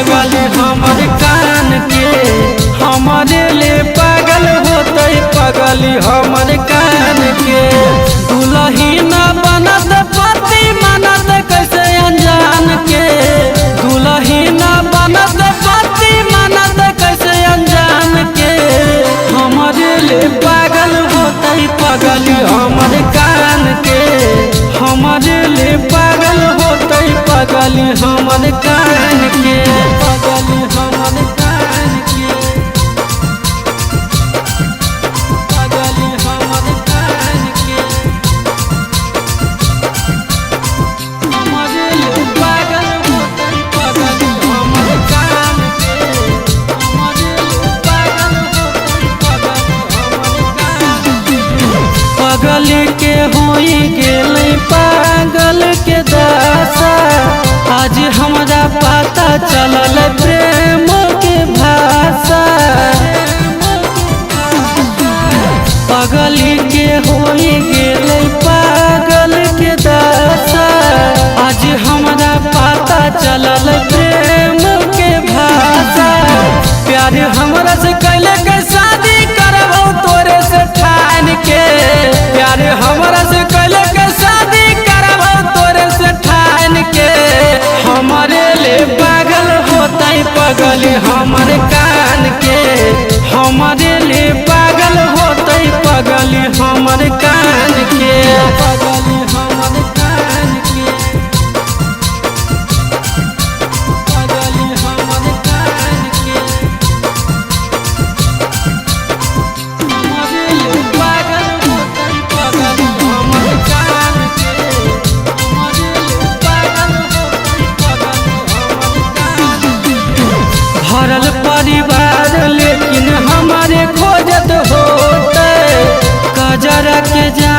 पगली हमर कान के हमारे ले पागल होते पगली हमर कान के दुलही न बनत पति मनत कैसे अनजान के दुलही न बनत पति मनत कैसे अनजान के हमारे ले पागल होते पगली हमर कान के हमारे ले पागल होते पगली हमर कान के पगली हमर कान के पगली हमर कान के हमारे ले पागल होते पगली हमर कान के हमारे ले पागल होते पगली हमर कान के पगली के होई गेलै पागल के दासा आज हमरा पता चलल प्रेम के भाषा पगली के होई गेलै पागल के दासा आज हमरा पता चलल प्रेम के भाषा प्यार हमरा से कैले के शादी करबो तोरे से ठान के प्यार हमरा से कैले के शादी करबो तोरे से ठान के हमारे ले पागल होते पगली हमर कान के हमारे ले पागल होते पगली हमर कान के पगली हमर कान के पगली हमर कान के हमारे ले पागल होते पगली हमर कान के हमारे ले पागल होते पगली हमर कान के भरल परिवार लेकिन हमारे खोजत होते कजरा के जा